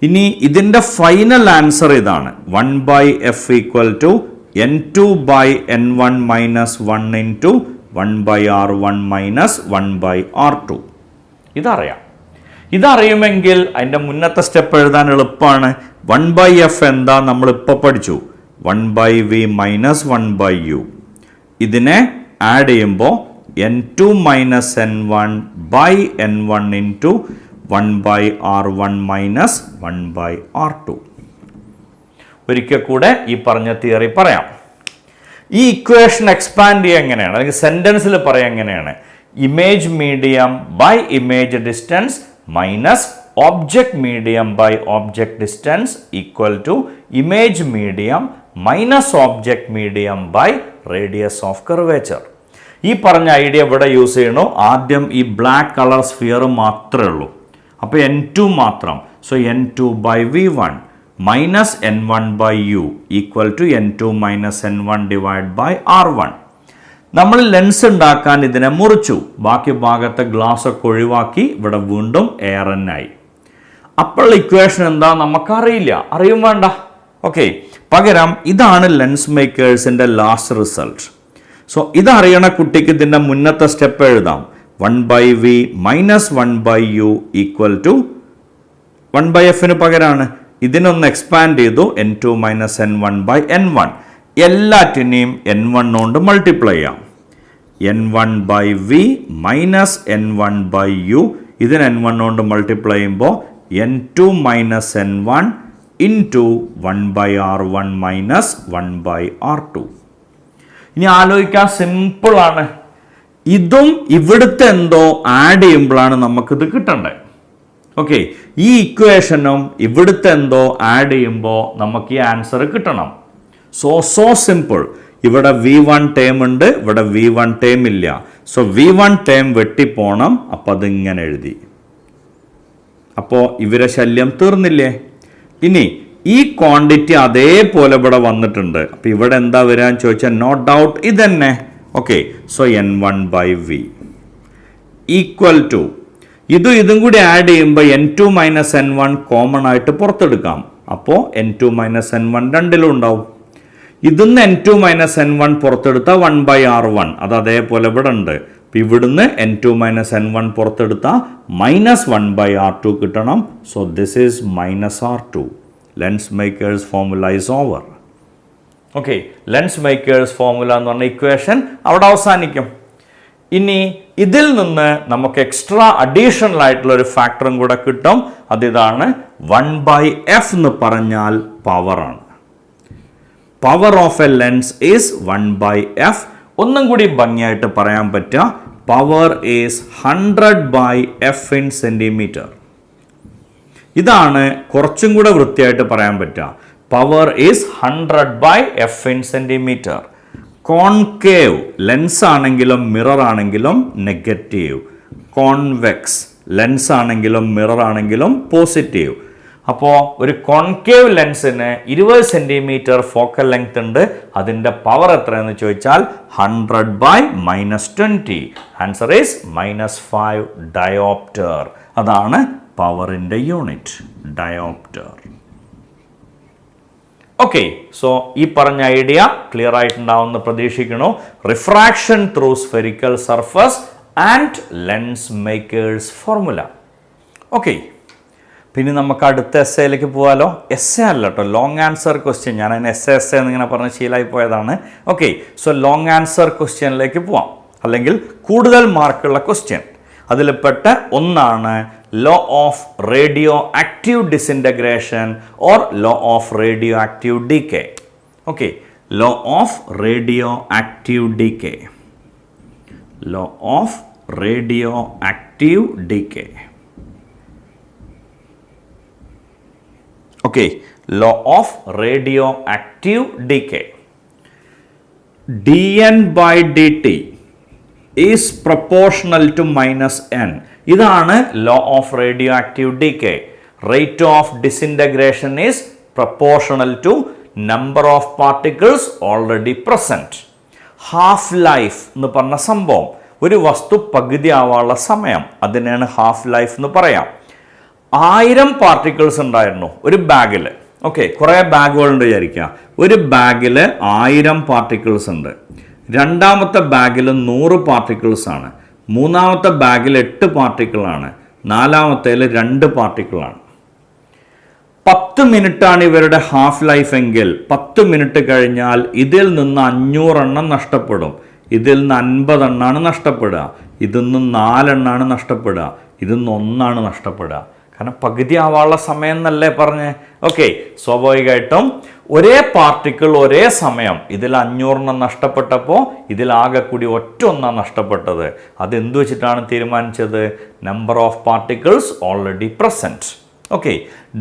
ഇനി ഇതിൻ്റെ ഫൈനൽ ആൻസർ ഇതാണ്, 1 by f equal to n2 by n1 minus 1 into 1 by r1 minus 1 by r2. ഇതറിയാം. ഇതറിയുമെങ്കിൽ അതിൻ്റെ മുന്നത്തെ സ്റ്റെപ്പ് എഴുതാൻ എളുപ്പമാണ്. 1 by f എന്താ നമ്മളിപ്പോൾ പഠിച്ചു, 1 by v minus 1 by u. ഇതിനെ ആഡ് ചെയ്യുമ്പോൾ n2 minus n1 by n1 into 1 by r1 minus 1 by r2. ഒരിക്കൽ കൂടെ ഈ പറഞ്ഞ തിയറി പറയാം. ഈ ഇക്വേഷൻ എക്സ്പാൻഡ് ചെയ്യുക എങ്ങനെയാണ്, അല്ലെങ്കിൽ സെൻറ്റൻസിൽ പറയുക എങ്ങനെയാണ്? Image medium by image distance minus object medium by object distance equal to image medium minus object medium by radius of curvature. ഈ പറഞ്ഞ ഐഡിയ ഇവിടെ യൂസ് ചെയ്യണോ? ആദ്യം ഈ ബ്ലാക്ക് കളർ സ്ഫിയർ മാത്രമേ ഉള്ളൂ. അപ്പോൾ n2 മാത്രം. So n2 by v1 minus n1 by u equal to n2 minus n1 divide by r1. നമ്മൾ ലെൻസ് ഉണ്ടാക്കാൻ ഇതിനെ മുറിച്ചു. ബാക്കി ഭാഗത്തെ ഗ്ലാസ് ഒക്കെ ഒഴിവാക്കി ഇവിടെ വീണ്ടും ARN ആയി. അപ്പോൾ ഇക്വേഷൻ എന്താ നമുക്കറിയില്ല, അറിയും വേണ്ട. ഓക്കെ, പകരം ഇതാണ് ലെൻസ് മേക്കേഴ്സിൻ്റെ ലാസ്റ്റ് റിസൾട്ട്. സോ ഇതറിയണ കുട്ടിക്ക് ഇതിൻ്റെ മുന്നത്തെ സ്റ്റെപ്പ് എഴുതാം. 1 by v minus 1 by u equal to 1 by f പകരമാണ്. ഇതിനൊന്ന് എക്സ്പാൻഡ് ചെയ്തു, n2 minus n1 by n1. എല്ലാറ്റിനെയും n1 കൊണ്ട് മൾട്ടിപ്ലൈ ചെയ്യാം. n1 by v minus n1 by u. ഇതിന് n1 കൊണ്ട് മൾട്ടിപ്ലൈ ചെയ്യുമ്പോൾ n2 minus n1 into 1 by r1 minus 1 by r2. ഇനി ആലോചിക്കാൻ സിമ്പിളാണ്. ഇതും ഇവിടുത്തെ എന്തോ ആഡ് ചെയ്യുമ്പോഴാണ് നമുക്കിത് കിട്ടേണ്ടത്. ഓക്കെ, ഈ ഇക്വേഷനും ഇവിടുത്തെ എന്തോ ആഡ് ചെയ്യുമ്പോൾ നമുക്ക് ഈ ആൻസർ കിട്ടണം. So simple. ഇവിടെ v1 ടേം ഉണ്ട്, ഇവിടെ v1 ടേം ഇല്ല. സോ v1 ടേം വെട്ടിപ്പോണം. അപ്പം അതിങ്ങനെ എഴുതി. അപ്പോൾ ഇവരെ ശല്യം തീർന്നില്ലേ? ഇനി ഈ ക്വാണ്ടിറ്റി അതേപോലെ ഇവിടെ വന്നിട്ടുണ്ട്. അപ്പോൾ ഇവിടെ എന്താ വരാന്ന് ചോദിച്ചാൽ നോ ഡൗട്ട് ഇതന്നെ. Okay, so n1 by v equal to ഇതും കൂടി ആഡ് ചെയ്യുമ്പോൾ n2 മൈനസ് n1 കോമൺ ആയിട്ട് പുറത്തെടുക്കാം. അപ്പോൾ n2 മൈനസ് n1 രണ്ടിലും ഉണ്ടാവും. ഇതിന്ന് n2 minus n1 പുറത്തെടുത്താൽ 1 by r1 അത് അതേപോലെ ഇവിടെ ഉണ്ട്. അപ്പോൾ ഇവിടുന്ന് n2 minus n1 പുറത്തെടുത്താൽ minus 1 by r2 കിട്ടണം. So this is minus r2. Lens makers formula is over. Okay, lens makers formula എന്ന് പറഞ്ഞ ഇക്വേഷൻ അവിടെ അവസാനിക്കും. ഇനി ഇതിൽ നിന്ന് നമുക്ക് എക്സ്ട്രാ അഡീഷണൽ ആയിട്ടുള്ള ഒരു ഫാക്ടറും കൂടെ കിട്ടും. അതിതാണ് 1 by f എന്ന് പറഞ്ഞാൽ പവറാണ്. Power of A lens is 1 by f. ഒന്നും കൂടി ഭംഗിയായിട്ട് പറയാൻ പറ്റുക, power is 100 by f in centimetre. ഇതാണ് കുറച്ചും കൂടെ വൃത്തിയായിട്ട് പറയാൻ പറ്റുക. Power is 100 by f in centimetre. Concave lens ആണെങ്കിലും മിറർ ആണെങ്കിലും നെഗറ്റീവ്. കോൺവെക്സ് ലെൻസ് ആണെങ്കിലും മിറർ ആണെങ്കിലും പോസിറ്റീവ്. അപ്പോൾ ഒരു കോൺകേവ് ലെൻസിന് 20 സെൻറ്റിമീറ്റർ ഫോക്കൽ ലെങ്ത് ഉണ്ട്. അതിൻ്റെ പവർ എത്രയെന്ന് ചോദിച്ചാൽ 100 by minus 20. Answer is minus 5 dioptre. അതാണ് പവറിൻ്റെ യൂണിറ്റ്, ഡയോപ്റ്റർ. ഓക്കെ, സോ ഈ പറഞ്ഞ ഐഡിയ ക്ലിയർ ആയിട്ടുണ്ടാവുമെന്ന് പ്രതീക്ഷിക്കുന്നു. Refraction through spherical surface and lens makers formula. Okay, പിന്നെ നമുക്ക് അടുത്ത എസ്സേയിലേക്ക് പോകാമല്ലോ. എസ്സേ അല്ല കേട്ടോ, ലോങ് ആൻസർ ക്വസ്റ്റ്യൻ. ഞാൻ അതിന് എസ്സേ എന്നിങ്ങനെ പറഞ്ഞ് ശീലമായി പോയതാണ്. ഓക്കെ, സോ ലോങ് ആൻസർ ക്വസ്റ്റ്യനിലേക്ക് പോവാം, അല്ലെങ്കിൽ കൂടുതൽ മാർക്കുള്ള ക്വസ്റ്റ്യൻ. അതിൽപ്പെട്ട ഒന്നാണ് law of radioactive disintegration or law of radio active decay. Okay, law of radio active decay. Law of radio active decay. Okay, law of radioactive decay. dN by dt is proportional to minus n. ഇതാണ് law of radioactive decay. Rate of disintegration is proportional to number of particles already present. Half life എന്ന് പറഞ്ഞ സംഭവം, ഒരു വസ്തു പകുതി ആവാനുള്ള സമയം, അതിനെയാണ് ഹാഫ് ലൈഫ് എന്ന് പറയാം. 1000 പാർട്ടിക്കിൾസ് ഉണ്ടായിരുന്നു ഒരു ബാഗിൽ. ഓക്കെ, കുറേ ബാഗുകളുണ്ട് വിചാരിക്കുക. ഒരു ബാഗിൽ 1000 പാർട്ടിക്കിൾസ് ഉണ്ട്. രണ്ടാമത്തെ ബാഗിൽ 100 പാർട്ടിക്കിൾസ് ആണ്. മൂന്നാമത്തെ ബാഗിൽ 8 പാർട്ടിക്കിളാണ്. നാലാമത്തേൽ 2 പാർട്ടിക്കിളാണ്. 10 മിനിറ്റാണ് ഇവരുടെ ഹാഫ് ലൈഫ് എങ്കിൽ 10 മിനിറ്റ് കഴിഞ്ഞാൽ ഇതിൽ നിന്ന് 500 എണ്ണം നഷ്ടപ്പെടും. ഇതിൽ നിന്ന് 50 എണ്ണമാണ് നഷ്ടപ്പെടുക. ഇതിൽ നിന്ന് 4 എണ്ണമാണ് നഷ്ടപ്പെടുക. ഇതിൽ നിന്ന് 1 നഷ്ടപ്പെടുക. കാരണം പകുതി ആവാനുള്ള സമയം എന്നല്ലേ പറഞ്ഞേ. ഓക്കെ, സ്വാഭാവികമായിട്ടും ഒരേ പാർട്ടിക്കിൾ ഒരേ സമയം ഇതിൽ 500 നഷ്ടപ്പെട്ടപ്പോൾ ഇതിലാകെ കൂടി ഒറ്റ ഒന്നാണ് നഷ്ടപ്പെട്ടത്. അതെന്ത് വെച്ചിട്ടാണ് തീരുമാനിച്ചത്? Number of particles already present. Okay,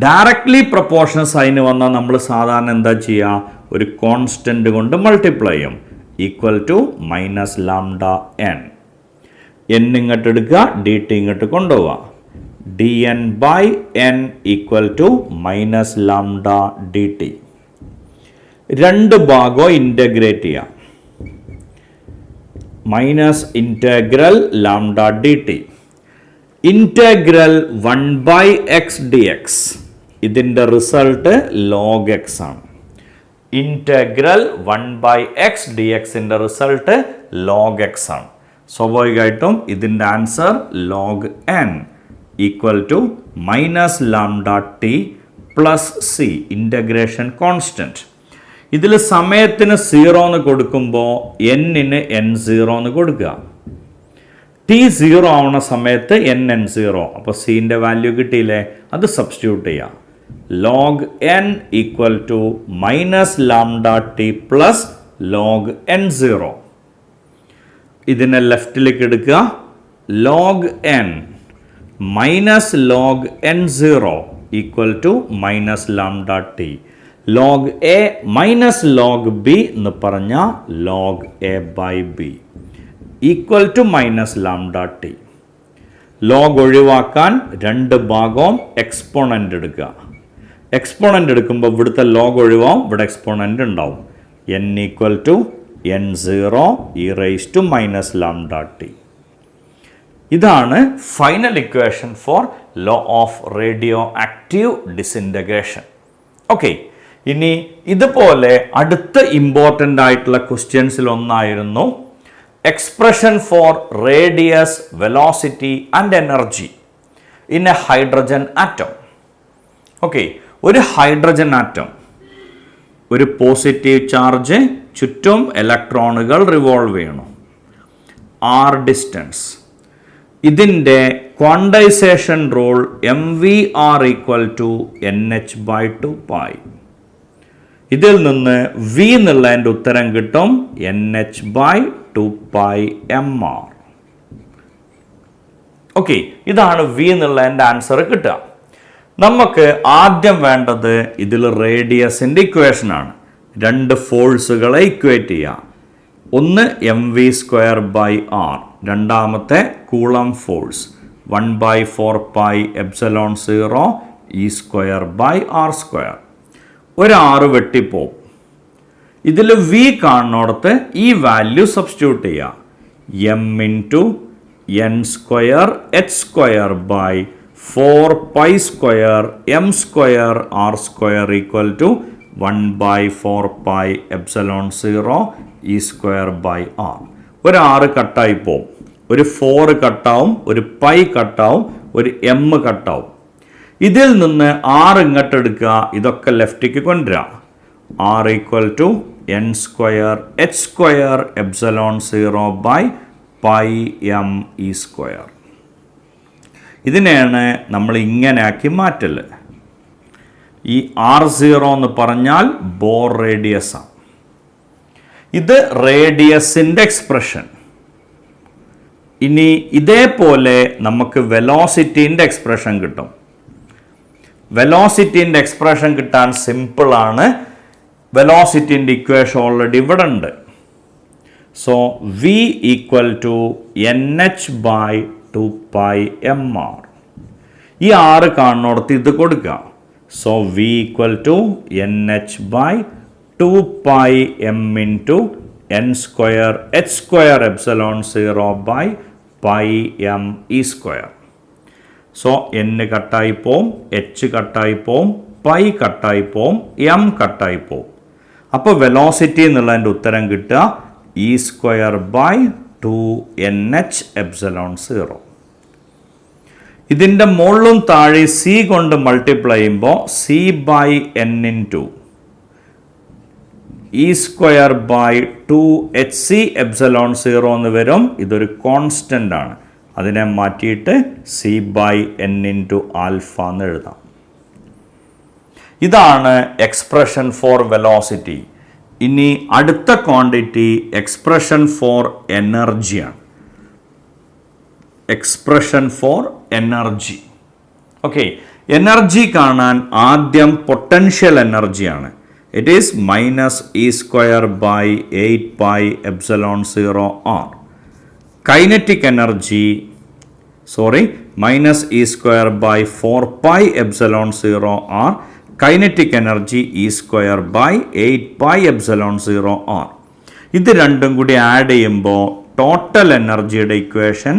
directly proportional sign വന്നാൽ നമ്മൾ സാധാരണ എന്താ ചെയ്യുക? ഒരു കോൺസ്റ്റന്റ് കൊണ്ട് മൾട്ടിപ്ലൈ ചെയ്യും. Equal to minus lambda N. N ഇങ്ങോട്ട് എടുക്കുക, ഡി ടി ഇങ്ങോട്ട് കൊണ്ടുപോവുക. D N by N equal to minus lambda D T. 2 ഭാഗവും ഇൻ്റഗ്രേറ്റ് ചെയ്യാം. Minus integral lambda D T. Integral 1 by X D X. ഇതിൻ്റെ result log X ആണ്. Integral 1 by X D എക്സിൻ്റെ result log X ആണ്. സ്വാഭാവികമായിട്ടും ഇതിൻ്റെ answer log N equal to minus lambda T plus C, integration constant. ഇതിൽ സമയത്തിന് 0 എന്ന് കൊടുക്കുമ്പോൾ എന്നിന് n0 എന്ന് കൊടുക്കുക. ടി 0 ആവുന്ന സമയത്ത് n0. അപ്പോൾ സിൻ്റെ വാല്യൂ കിട്ടിയില്ലേ? അത് സബ്സ്റ്റിറ്റ്യൂട്ട് ചെയ്യാം. Log N equal to minus lambda T plus log n0. ഇതിനെ ലെഫ്റ്റിലേക്ക് എടുക്കുക. Log N minus log n0 equal to minus lambda T. Log A minus log B എന്ന് പറഞ്ഞാൽ log A by B equal to minus lambda T. Log ഒഴിവാക്കാൻ 2 ഭാഗവും exponent എടുക്കുക. Exponent എടുക്കുമ്പോൾ ഇവിടുത്തെ ലോഗ് ഒഴിവാവും, ഇവിടെ എക്സ്പോണൻ്റ് ഉണ്ടാവും. n equal to n0 e raise to minus lambda T. ഇതാണ് final equation for law of radioactive disintegration. Okay, ഇനി ഇതുപോലെ അടുത്ത ഇമ്പോർട്ടൻ്റ് ആയിട്ടുള്ള ക്വസ്റ്റ്യൻസിൽ ഒന്നായിരുന്നു expression for radius, velocity and energy in a hydrogen atom. Okay, ഒരു hydrogen atom, ഒരു positive charge, ചുറ്റും ഇലക്ട്രോണുകൾ റിവോൾവ് ചെയ്യണം. R distance. ഇതിൻ്റെ quantisation rule M V R equal to N H by 2 pi. ഇതിൽ നിന്ന് വി എന്നുള്ളതിൻ്റെ ഉത്തരം കിട്ടും N H by 2 pi M R. Okay, ഇതാണ് വി എന്നുള്ളതിൻ്റെ ആൻസർ കിട്ടുക. നമുക്ക് ആദ്യം വേണ്ടത് ഇതിൽ റേഡിയസിൻ്റെ ഇക്വേഷനാണ്. 2 ഫോഴ്സുകളെ ഇക്വേറ്റ് ചെയ്യുക. ഒന്ന് M V square by R, രണ്ടാമത്തെ coulomb force 1 by 4 pi epsilon 0 E square by R square. ഒരു ആറ് വെട്ടിപ്പോവും. ഇതിൽ വി കാണുന്നിടത്ത് ഈ വാല്യൂ സബ്സ്റ്റിറ്റ്യൂട്ട് ചെയ്യുക. M into N square H square by 4 pi square M square R square equal to 1 by 4 pi epsilon 0 E square by R. ഒരു 6 കട്ടായി പോവും. ഒരു 4 കട്ടാവും, ഒരു പൈ കട്ടാവും, ഒരു എം കട്ടാവും. ഇതിൽ നിന്ന് 6 ഇങ്ങോട്ട് എടുക്കുക, ഇതൊക്കെ ലെഫ്റ്റിക്ക് കൊണ്ടുവരിക. R equal to N square H square epsilon 0 by pi M E square. ഇതിനെയാണ് നമ്മൾ ഇങ്ങനെ ആക്കി മാറ്റല്. ഈ R0 എന്ന് പറഞ്ഞാൽ ബോർ റേഡിയസ് ആണ്. ഇത് റേഡിയസിൻ്റെ എക്സ്പ്രഷൻ. ഇനി ഇതേപോലെ നമുക്ക് വെലോസിറ്റീൻ്റെ എക്സ്പ്രഷൻ കിട്ടും. വെലോസിറ്റീൻ്റെ എക്സ്പ്രഷൻ കിട്ടാൻ സിമ്പിളാണ്. വെലോസിറ്റീൻ്റെ ഇക്വേഷൻ ഓൾറെഡി ഇവിടെ ഉണ്ട്. So V equal to N H by 2 pi M R. ഈ 6 കാണുന്നിടത്ത് ഇത് കൊടുക്കുക. So V equal to N H by 2 pi M into N square H square epsilon 0 by pi M E square. So n കട്ടായി പോവും, H കട്ടായി പോവും, pi കട്ടായി പോവും, എം കട്ടായി പോവും. അപ്പോൾ വെലോസിറ്റി എന്നുള്ളതിൻ്റെ ഉത്തരം കിട്ടുക E²/2NH∪0. ഇതിൻ്റെ മുകളിലും താഴെ സി കൊണ്ട് മൾട്ടിപ്ലൈ ചെയ്യുമ്പോൾ C/N E²/2HC∪0 എന്ന് വരും. ഇതൊരു കോൺസ്റ്റൻ്റ് ആണ്. അതിനെ മാറ്റിയിട്ട് C/N ആൽഫ എന്ന് എഴുതാം. ഇതാണ് എക്സ്പ്രഷൻ ഫോർ വെലോസിറ്റി. ഇനി അടുത്ത ക്വാണ്ടിറ്റി എക്സ്പ്രഷൻ ഫോർ എനർജിയാണ്. Expression for energy. Okay, energy കാണാൻ ആദ്യം പൊട്ടൻഷ്യൽ എനർജിയാണ്. It is -E²/8πε0r. Kinetic energy -E²/4πε0r. Kinetic energy E²/8πε0r. ഇത് രണ്ടും കൂടി ആഡ് ചെയ്യുമ്പോൾ ടോട്ടൽ എനർജിയുടെ ഇക്വേഷൻ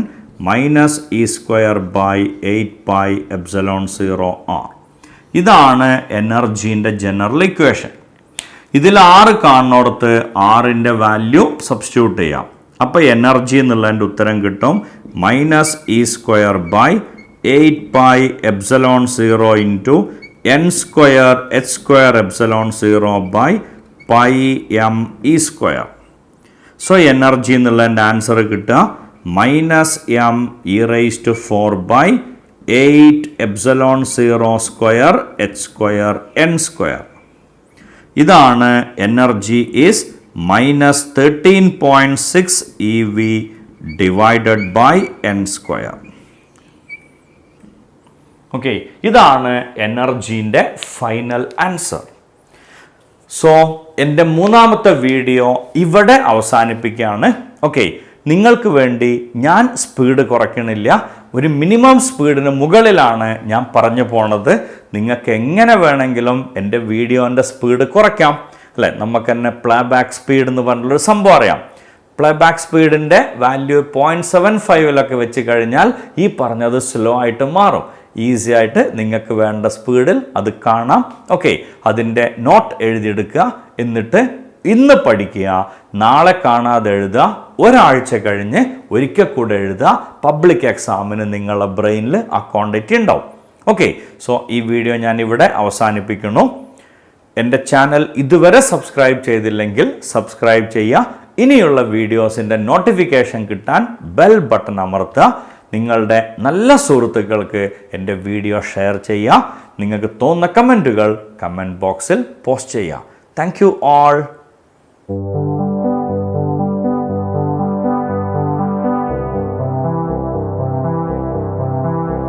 -E²/8πε0r. ഇതാണ് എനർജീൻ്റെ ജനറൽ ഇക്വേഷൻ. ഇതിൽ 6 കാണുന്നിടത്ത് 6ൻ്റെ വാല്യൂ സബ്സ്റ്റിറ്റ്യൂട്ട് ചെയ്യാം. അപ്പോൾ എനർജി എന്നുള്ളതിൻ്റെ ഉത്തരം കിട്ടും -E²/8πε0 n²h²ε0/πme². സോ എനർജി എന്നുള്ളതിൻ്റെ ആൻസർ കിട്ടുക -me²/8ε0²h²n². ഇതാണ് energy is -13.6 EV divided by n². Okay, ഇതാണ് എനർജീൻ്റെ ഫൈനൽ ആൻസർ. സോ എൻ്റെ മൂന്നാമത്തെ വീഡിയോ ഇവിടെ അവസാനിപ്പിക്കുകയാണ്. ഓക്കെ, നിങ്ങൾക്ക് വേണ്ടി ഞാൻ സ്പീഡ് കുറയ്ക്കണില്ല, ഒരു മിനിമം സ്പീഡിന് മുകളിലാണ് ഞാൻ പറഞ്ഞു പോണത്. നിങ്ങൾക്ക് എങ്ങനെ വേണമെങ്കിലും എൻ്റെ വീഡിയോൻ്റെ സ്പീഡ് കുറയ്ക്കാം, അല്ലേ? നമുക്ക് തന്നെ പ്ലേ ബാക്ക് സ്പീഡ് എന്ന് പറഞ്ഞുള്ളൊരു സംഭവം അറിയാം. പ്ലേ ബാക്ക് സ്പീഡിൻ്റെ വാല്യൂ 0.75 വെച്ച് കഴിഞ്ഞാൽ ഈ പറഞ്ഞത് സ്ലോ ആയിട്ട് മാറും. ഈസി ആയിട്ട് നിങ്ങൾക്ക് വേണ്ട സ്പീഡിൽ അത് കാണാം. ഓക്കെ, അതിൻ്റെ നോട്ട് എഴുതിയെടുക്കുക, എന്നിട്ട് ഇന്ന് പഠിക്കുക, നാളെ കാണാതെ എഴുതുക, ഒരാഴ്ച കഴിഞ്ഞ് ഒരിക്കൽ കൂടെ എഴുതുക. പബ്ലിക് എക്സാമിന് നിങ്ങളുടെ ബ്രെയിനിൽ ആ ക്വാണ്ടിറ്റി ഉണ്ടാവും. ഓക്കെ, സോ ഈ വീഡിയോ ഞാൻ ഇവിടെ അവസാനിപ്പിക്കുന്നു. എൻ്റെ ചാനൽ ഇതുവരെ സബ്സ്ക്രൈബ് ചെയ്തില്ലെങ്കിൽ സബ്സ്ക്രൈബ് ചെയ്യുക. ഇനിയുള്ള വീഡിയോസിൻ്റെ നോട്ടിഫിക്കേഷൻ കിട്ടാൻ ബെൽ ബട്ടൺ അമർത്തുക. നിങ്ങളുടെ നല്ല സുഹൃത്തുക്കൾക്ക് എൻ്റെ വീഡിയോ ഷെയർ ചെയ്യുക. നിങ്ങൾക്ക് തോന്നുന്ന കമൻറ്റുകൾ കമൻറ്റ് ബോക്സിൽ പോസ്റ്റ് ചെയ്യുക. Thank you all.